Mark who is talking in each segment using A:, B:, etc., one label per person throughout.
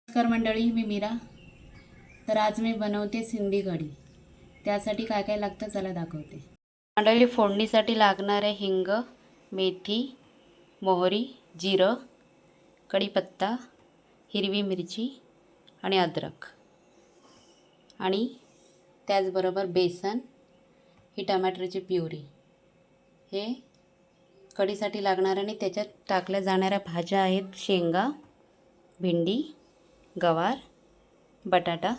A: नमस्कार मंडळी, मी मीरा. तर आज मी बनवते सिंधी कढी. त्यासाठी काय काय लागतं चला दाखवते. मंडळी, फोडणीसाठी लागणारे हिंग, मेथी, मोहरी, जिरं, कढीपत्ता, हिरवी मिरची आणि अद्रक, आणि त्याचबरोबर बेसन, ही टमाटरची प्युरी. हे कढीसाठी लागणारे आणि त्याच्यात टाकल्या जाणाऱ्या भाज्या आहेत शेंगा, भेंडी, गवार, बटाटा.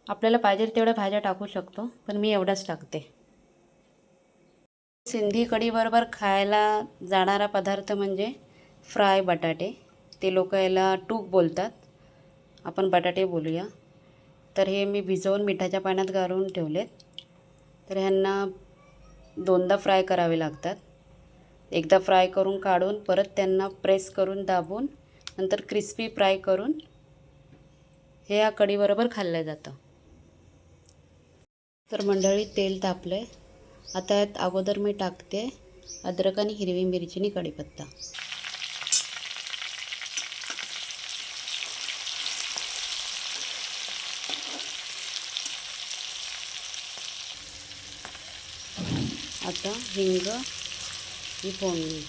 A: आपल्याला पाहिजे तेवढ्या भाज्या टाकू शकतो, पण मी एवढंच टाकते. सिंधी कढीबरोबर खायला जाणारा पदार्थ म्हणजे फ्राय बटाटे. ते लोक याला टूक बोलतात, आपण बटाटे बोलूया. तर हे मी भिजवून मिठाच्या पाण्यात घालून ठेवलेत. तर ह्यांना दोनदा फ्राय करावे लागतात. एकदा फ्राय करून काढून परत त्यांना प्रेस करून दाबून नंतर क्रिस्पी फ्राय करून हे या कढीबरोबर खाल्लं जातं. तर मंडळी, तेल तापलं आहे. आता यात अगोदर मी टाकते अद्रक आणि हिरवी मिरची आणि कढीपत्ता. आता हिंग ही फोडणी.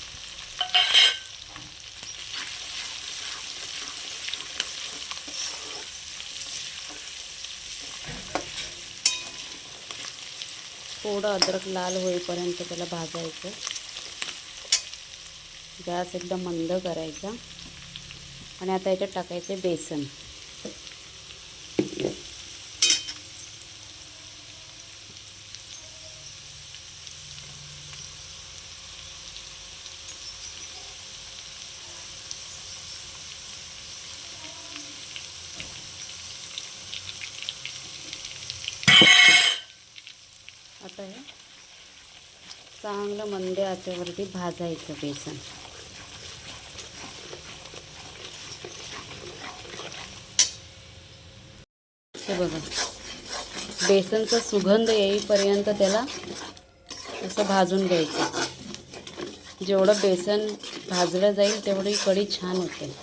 A: थोडं अद्रक लाल होईपर्यंत त्याला भाजायचं. गॅस एकदम मंद करायचा. आणि आता याच्यात टाकायचे बेसन. आता हे चांगलं मंद आचेवरती भाजायचं बेसन. हे बघा, बेसनचा सुगंध येईपर्यंत त्याला असं भाजून घ्यायचं. जेवढं बेसन भाजलं जाईल तेवढी कढी छान होते.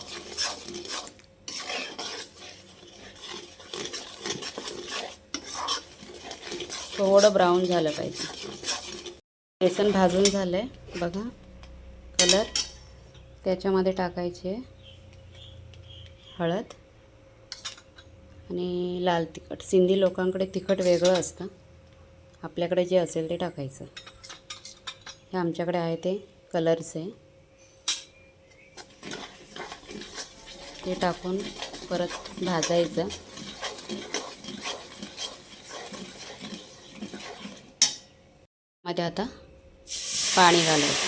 A: थोडं ब्राऊन झालं पाहिजे. बेसन भाजून झालं आहे बघा, कलर. त्याच्यामध्ये टाकायचे हळद आणि लाल तिखट. सिंधी लोकांकडे तिखट वेगळं असतं, आपल्याकडे जे असेल ते टाकायचं. हे आमच्याकडे आहे ते कलरचे. ते टाकून परत भाजायचं. मध्ये आता पाणी घालायचं.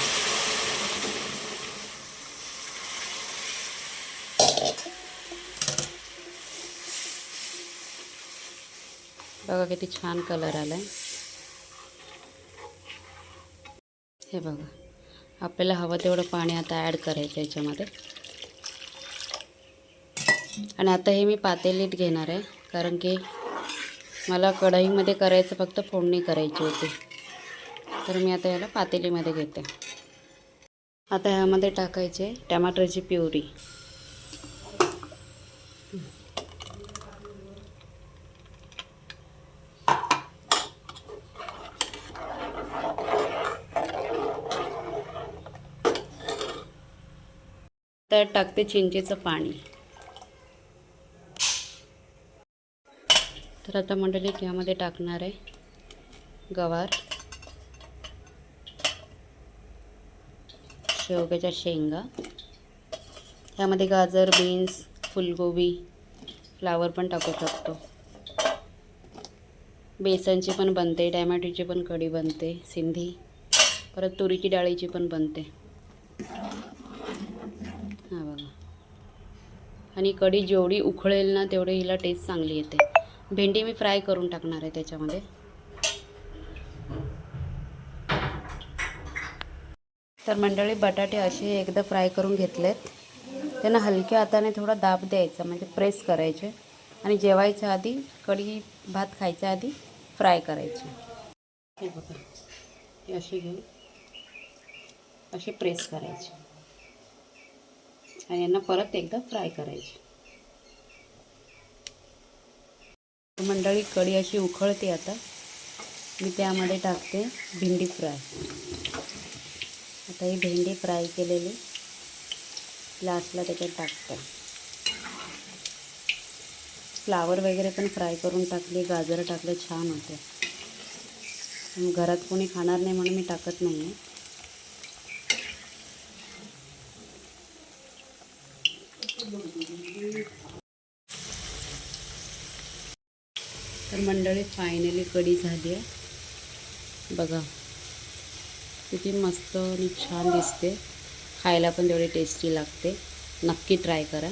A: बघा किती छान कलर आला आहे. हे बघा, आपल्याला हवं तेवढं पाणी आता ॲड करायचं याच्यामध्ये. आणि आता हे मी पातेलीत घेणार आहे, कारण की मला कढईमध्ये करायचं, फक्त फोडणी करायची होती. तर मी आता याला पातेलीमध्ये घेते. आता ह्यामध्ये टाकायचे टमाटरची प्युरी. त्यात टाकते चिंचेचं पाणी. तर आता मंडळी यामध्ये टाकणार आहे गवार, शेवग्याच्या शेंगा. त्यामध्ये गाजर, बीन्स, फुलगोबी, फ्लावर पण टाकू शकतो. बेसनची पण बनते, टॅमॅटोची पण कढी बनते सिंधी. परत तुरीची डाळीची पण बनते. हां बघा. आणि कढी जेवढी उकळेल ना तेवढी हिला टेस्ट चांगली येते. भेंडी मी फ्राय करून टाकणार आहे त्याच्यामध्ये. तर मंडळी, बटाटे असे एकदा फ्राय करून घेतलेत. त्यांना हलक्या हाताने थोडा दाब द्यायचा, म्हणजे प्रेस करायचे. आणि जेवायच्या आधी, कढी भात खायच्या आधी फ्राय करायचे. हे बघा, हे असे घेऊन असे प्रेस करायचे आणि यांना परत एकदा फ्राय करायचे. मंडळी कढी अशी उकळते आता, मी त्यामध्ये टाकते भेंडी फ्राय. आता ही भेंडी फ्राय केलेली लास्टला त्याच्यात टाकते. फ्लावर वगैरे पण फ्राय करून टाकले, गाजर टाकले, छान होते. घरात कोणी खाणार नाही म्हणून मी टाकत नाही आहे. तर मंडळी फायनली कढी झाली आहे बघा, किती मस्त आणि छान दिसते. खायला पण तेवढी टेस्टी लागते. नक्की ट्राय करा.